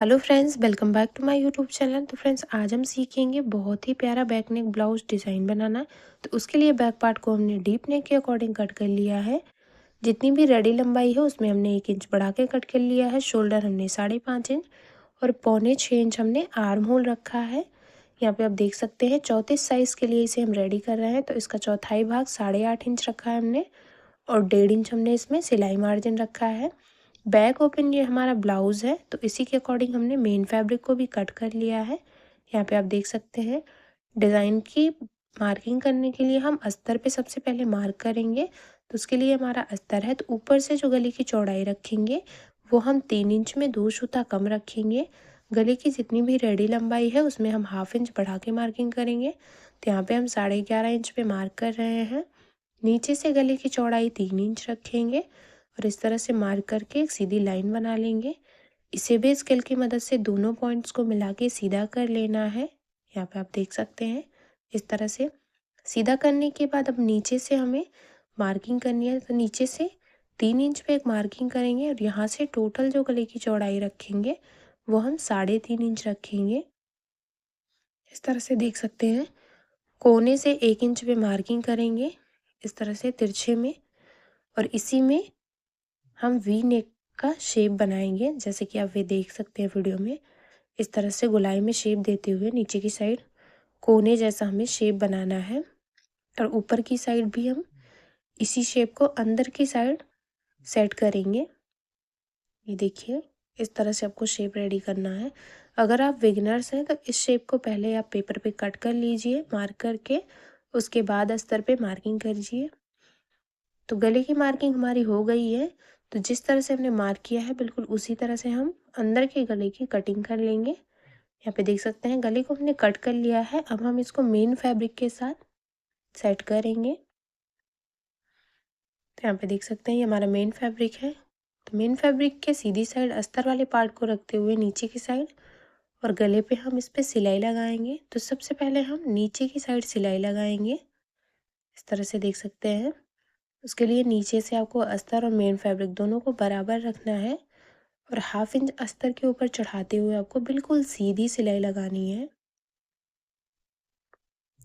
Hello friends, welcome back to my YouTube channel. तो friends, आज हम सीखेंगे बहुत ही प्यारा बैक नेक ब्लाउज डिज़ाइन बनाना। तो उसके लिए बैक पार्ट को हमने डीप नेक के अकॉर्डिंग कट कर लिया है। जितनी भी रेडी लंबाई है उसमें हमने 1 इंच बढ़ा के कट कर लिया है। शोल्डर हमने 5.5 इंच और 1.25 इंच हमने आर्म होल रखा है। यहाँ पे आप देख सकते हैं 34 साइज़ के लिए इसे हम रेडी कर रहे हैं। तो इसका चौथाई भाग 8.5 इंच रखा है हमने और 1.5 इंच हमने इसमें सिलाई मार्जिन रखा है। बैक ओपन ये हमारा ब्लाउज़ है, तो इसी के अकॉर्डिंग हमने मेन फैब्रिक को भी कट कर लिया है। यहाँ पे आप देख सकते हैं डिज़ाइन की मार्किंग करने के लिए हम अस्तर पे सबसे पहले मार्क करेंगे। तो उसके लिए हमारा अस्तर है, तो ऊपर से जो गले की चौड़ाई रखेंगे वो हम 3 इंच में 2 सूता कम रखेंगे। गले की जितनी भी रेडी लंबाई है उसमें हम 1/2 इंच बढ़ा के मार्किंग करेंगे। तो यहाँ पे हम 11.5 इंच पे मार्क कर रहे हैं। नीचे से गले की चौड़ाई 3 इंच रखेंगे और इस तरह से मार्क करके एक सीधी लाइन बना लेंगे। इसे भी स्केल की मदद से दोनों पॉइंट्स को मिला के सीधा कर लेना है। यहाँ पे आप देख सकते हैं इस तरह से सीधा करने के बाद अब नीचे से हमें मार्किंग करनी है। तो नीचे से 3 इंच पे एक मार्किंग करेंगे और यहाँ से टोटल जो गले की चौड़ाई रखेंगे वो हम 3.5 इंच रखेंगे। इस तरह से देख सकते हैं कोने से 1 इंच पे मार्किंग करेंगे इस तरह से तिरछे में, और इसी में हम वी नेक का शेप बनाएंगे। जैसे कि आप वे देख सकते हैं वीडियो में, इस तरह से गोलाई में शेप देते हुए नीचे की साइड कोने जैसा हमें शेप बनाना है और ऊपर की साइड भी हम इसी शेप को अंदर की साइड सेट करेंगे। ये देखिए इस तरह से आपको शेप रेडी करना है। अगर आप बिगिनर्स हैं तो इस शेप को पहले आप पेपर पे कट कर लीजिए मार्क करके, उसके बाद अस्तर पे मार्किंग करिए। तो गले की मार्किंग हमारी हो गई है। तो जिस तरह से हमने मार्क किया है बिल्कुल उसी तरह से हम अंदर के गले की कटिंग कर लेंगे। यहाँ पे देख सकते हैं गले को हमने कट कर लिया है। अब हम इसको मेन फैब्रिक के साथ सेट करेंगे। तो यहाँ पे देख सकते हैं ये हमारा मेन फैब्रिक है। तो मेन फैब्रिक के सीधी साइड अस्तर वाले पार्ट को रखते हुए नीचे की साइड और गले पे हम इस पे सिलाई लगाएंगे। तो सबसे पहले हम नीचे की साइड सिलाई लगाएंगे इस तरह से देख सकते हैं। उसके लिए नीचे से आपको अस्तर और मेन फैब्रिक दोनों को बराबर रखना है और 1/2 इंच अस्तर के ऊपर चढ़ाते हुए आपको बिल्कुल सीधी सिलाई लगानी है।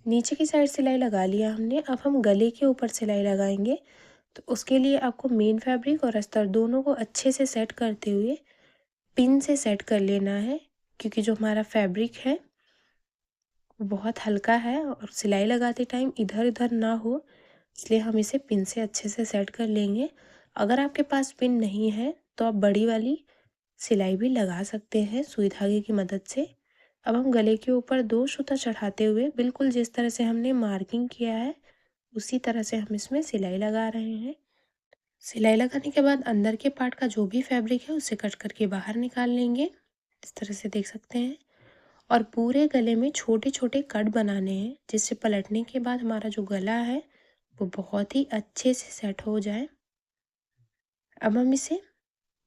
नीचे की साइड सिलाई लगा लिया हमने। अब हम गले के ऊपर सिलाई लगाएंगे। तो उसके लिए आपको मेन फैब्रिक और अस्तर दोनों को अच्छे से सेट करते हुए पिन से सेट कर लेना है, क्योंकि जो हमारा फैब्रिक है वो बहुत हल्का है और सिलाई लगाते टाइम इधर उधर ना हो, इसलिए हम इसे पिन से अच्छे से सेट कर लेंगे। अगर आपके पास पिन नहीं है तो आप बड़ी वाली सिलाई भी लगा सकते हैं सुई धागे की मदद से। अब हम गले के ऊपर 2 सूता चढ़ाते हुए बिल्कुल जिस तरह से हमने मार्किंग किया है उसी तरह से हम इसमें सिलाई लगा रहे हैं। सिलाई लगाने के बाद अंदर के पार्ट का जो भी फैब्रिक है उसे कट करके बाहर निकाल लेंगे इस तरह से देख सकते हैं। और पूरे गले में छोटे छोटे कट बनाने हैं, जिससे पलटने के बाद हमारा जो गला है वो बहुत ही अच्छे से सेट हो जाए। अब हम इसे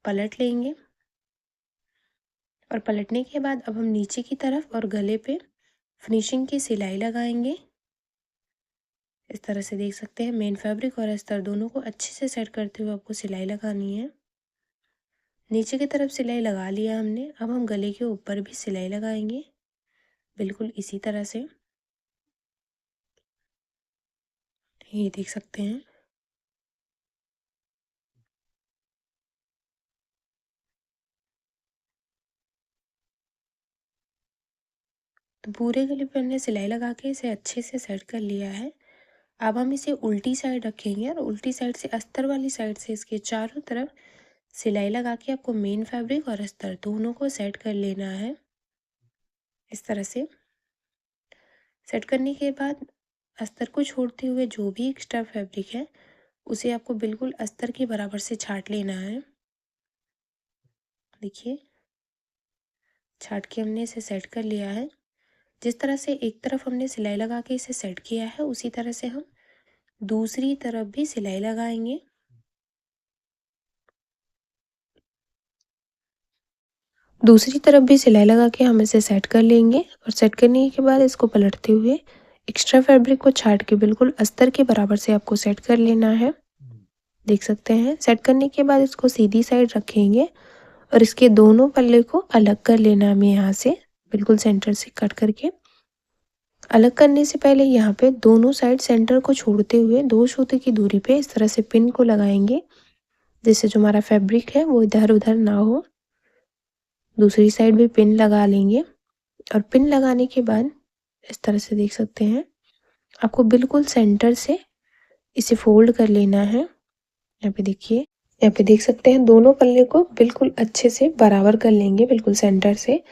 पलट लेंगे और पलटने के बाद अब हम नीचे की तरफ और गले पे फिनिशिंग की सिलाई लगाएंगे। इस तरह से देख सकते हैं मेन फैब्रिक और अस्तर दोनों को अच्छे से सेट करते हुए आपको सिलाई लगानी है। नीचे की तरफ सिलाई लगा लिया हमने। अब हम गले के ऊपर भी सिलाई लगाएंगे बिल्कुल इसी तरह से। ये देख सकते हैं। तो पूरे गले पे हमने सिलाई लगा के इसे अच्छे से सेट कर लिया है। अब हम इसे उल्टी साइड रखेंगे और उल्टी साइड से अस्तर वाली साइड से इसके चारों तरफ सिलाई लगा के आपको मेन फैब्रिक और अस्तर दोनों को सेट कर लेना है इस तरह से। सेट करने के बाद अस्तर को छोड़ते हुए जो भी एक्स्ट्रा फैब्रिक है उसे आपको बिल्कुल अस्तर के बराबर से छाट लेना है। देखिए छाट के हमने इसे सेट कर लिया है। जिस तरह से एक तरफ हमने सिलाई लगा के इसे सेट किया है उसी तरह से हम दूसरी तरफ भी सिलाई लगाएंगे। दूसरी तरफ भी सिलाई लगा के हम इसे सेट कर लेंगे और सेट करने के बाद इसको पलटते हुए एक्स्ट्रा फैब्रिक को छाट के बिल्कुल अस्तर के बराबर से आपको सेट कर लेना है। देख सकते हैं सेट करने के बाद इसको सीधी साइड रखेंगे और इसके दोनों पल्ले को अलग कर लेना है हमें यहाँ से, बिल्कुल सेंटर से कट करके। अलग करने से पहले यहाँ पे दोनों साइड सेंटर को छोड़ते हुए 2 सूती की दूरी पे इस तरह से पिन को लगाएंगे, जिससे जो हमारा फैब्रिक है वो इधर उधर ना हो। दूसरी साइड भी पिन लगा लेंगे और पिन लगाने के बाद इस तरह से देख सकते हैं आपको बिल्कुल सेंटर से इसे फोल्ड कर लेना है। यहाँ पे देखिए, यहाँ पे देख सकते हैं दोनों पल्ले को बिल्कुल अच्छे से बराबर कर लेंगे, बिल्कुल सेंटर से,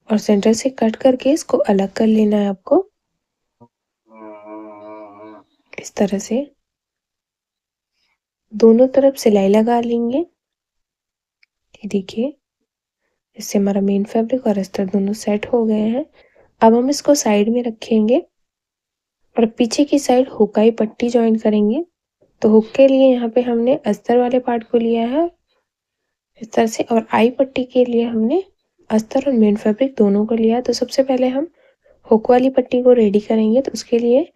और सेंटर से कट करके इसको अलग कर लेना है आपको इस तरह से। दोनों तरफ सिलाई लगा लेंगे। ये देखिए, इससे हमारा मेन फैब्रिक और अस्तर दोनों सेट हो गए हैं। अब हम इसको साइड में रखेंगे और पीछे की साइड हुकाई पट्टी ज्वाइन करेंगे। तो हुक के लिए यहाँ पे हमने अस्तर वाले पार्ट को लिया है इस तरह से, और आई पट्टी के लिए हमने अस्तर और मेन फैब्रिक दोनों को लिया। तो सबसे पहले हम हुक वाली पट्टी को रेडी करेंगे। तो उसके लिए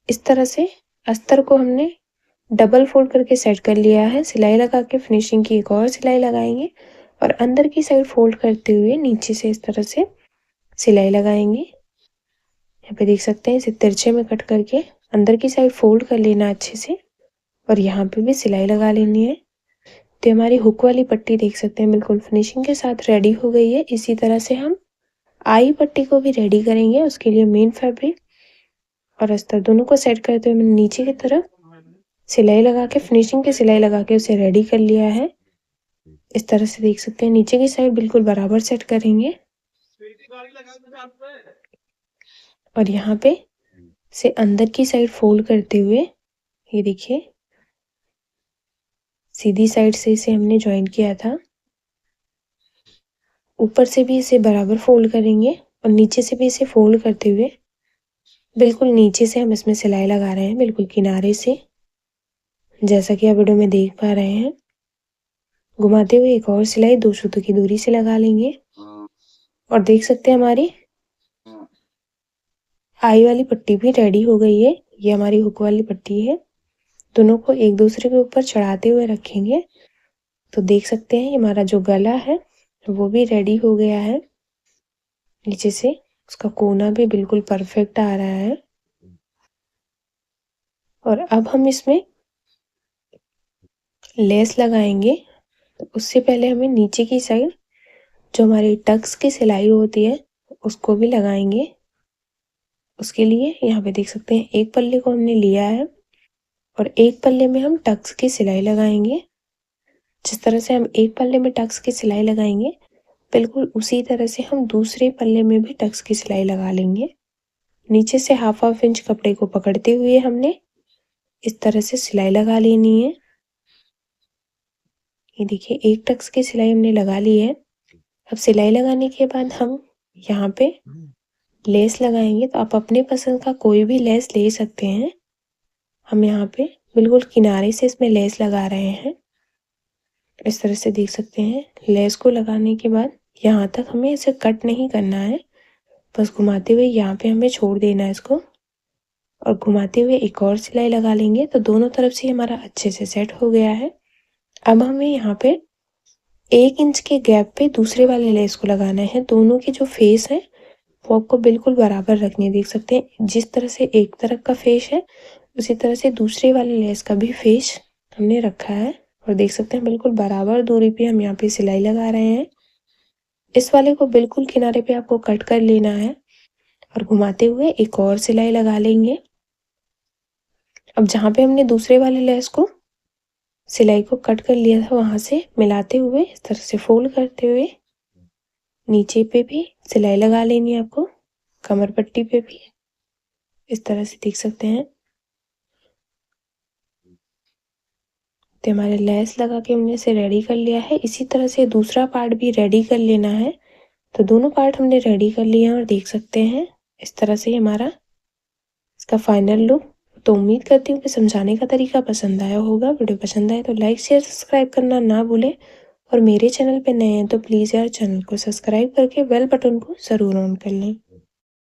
इस तरह से अस्तर को हमने डबल फोल्ड करके सेट कर लिया है। सिलाई लगा के फिनिशिंग की एक और सिलाई लगाएंगे और अंदर की साइड फोल्ड करते हुए नीचे से इस तरह से सिलाई लगाएंगे। यहाँ पे देख सकते हैं इसे तिरछे में कट करके अंदर की साइड फोल्ड कर लेना अच्छे से और यहाँ पे भी सिलाई लगा लेनी है। तो हमारी हुक वाली पट्टी देख सकते हैं बिल्कुल फिनिशिंग के साथ रेडी हो गई है। इसी तरह से हम आई पट्टी को भी रेडी करेंगे। उसके लिए मेन फैब्रिक और अस्तर दोनों को सेट करते हुए मैंने नीचे की तरफ सिलाई लगा के फिनिशिंग की सिलाई लगा के उसे रेडी कर लिया है। इस तरह से देख सकते हैं नीचे की साइड बिल्कुल बराबर सेट करेंगे और यहाँ पे से अंदर की साइड फोल्ड करते हुए ये देखिए सीधी साइड से इसे हमने ज्वाइन किया था, ऊपर से भी इसे बराबर फोल्ड करेंगे और नीचे से भी इसे फोल्ड करते हुए बिल्कुल नीचे से हम इसमें सिलाई लगा रहे हैं, बिल्कुल किनारे से, जैसा कि आप वीडियो में देख पा रहे हैं। घुमाते हुए एक और सिलाई 2 सूतों की दूरी से लगा लेंगे और देख सकते हैं हमारी आई वाली पट्टी भी रेडी हो गई है। ये हमारी हुक वाली पट्टी है। दोनों को एक दूसरे के ऊपर चढ़ाते हुए रखेंगे तो देख सकते हैं हमारा जो गला है वो भी रेडी हो गया है। नीचे से उसका कोना भी बिल्कुल परफेक्ट आ रहा है और अब हम इसमें लेस लगाएंगे। तो उससे पहले हमें नीचे की साइड जो हमारी टक्स की सिलाई होती है उसको भी लगाएंगे। उसके लिए यहाँ पे देख सकते हैं एक पल्ले को हमने लिया है और एक पल्ले में हम टक्स की सिलाई लगाएंगे। जिस तरह से हम एक पल्ले में टक्स की सिलाई लगाएंगे बिल्कुल उसी तरह से हम दूसरे पल्ले में भी टक्स की सिलाई लगा लेंगे। नीचे से हाफ इंच कपड़े को पकड़ते हुए हमने इस तरह से सिलाई लगा लेनी है। ये देखिए एक टक्स की सिलाई हमने लगा ली है। अब सिलाई लगाने के बाद हम यहाँ पे लेस लगाएंगे। तो आप अपने पसंद का कोई भी लेस ले सकते हैं। हम यहाँ पे बिल्कुल किनारे से इसमें लेस लगा रहे हैं। इस तरह से देख सकते हैं लेस को लगाने के बाद यहाँ तक हमें इसे कट नहीं करना है, बस घुमाते हुए यहाँ पे हमें छोड़ देना है इसको और घुमाते हुए एक और सिलाई लगा लेंगे। तो दोनों तरफ से हमारा अच्छे से सेट हो गया है। अब हमें यहाँ पे 1 इंच के गैप पे दूसरे वाले लेस को लगाना है। दोनों के जो फेस है वो आपको बिल्कुल बराबर रखने, देख सकते हैं जिस तरह से एक तरफ का फेस है उसी तरह से दूसरे वाले लेस का भी फेस हमने रखा है और देख सकते हैं बिल्कुल बराबर दूरी पे हम यहाँ पे सिलाई लगा रहे हैं। इस वाले को बिल्कुल किनारे पे आपको कट कर लेना है और घुमाते हुए एक और सिलाई लगा लेंगे। अब जहाँ पे हमने दूसरे वाले लेस को सिलाई को कट कर लिया था वहां से मिलाते हुए इस तरह से फोल्ड करते हुए नीचे पे भी सिलाई लगा लेनी है आपको, कमर पट्टी पे भी इस तरह से देख सकते हैं। तो हमारे लेस लगा के हमने इसे रेडी कर लिया है। इसी तरह से दूसरा पार्ट भी रेडी कर लेना है। तो दोनों पार्ट हमने रेडी कर लिए हैं और देख सकते हैं इस तरह से हमारा इसका फाइनल लुक। तो उम्मीद करती हूँ कि समझाने का तरीका पसंद आया होगा। वीडियो पसंद आए तो लाइक शेयर सब्सक्राइब करना ना भूलें और मेरे चैनल पे नए हैं तो प्लीज़ यार चैनल को सब्सक्राइब करके बेल बटन को ज़रूर ऑन कर लें।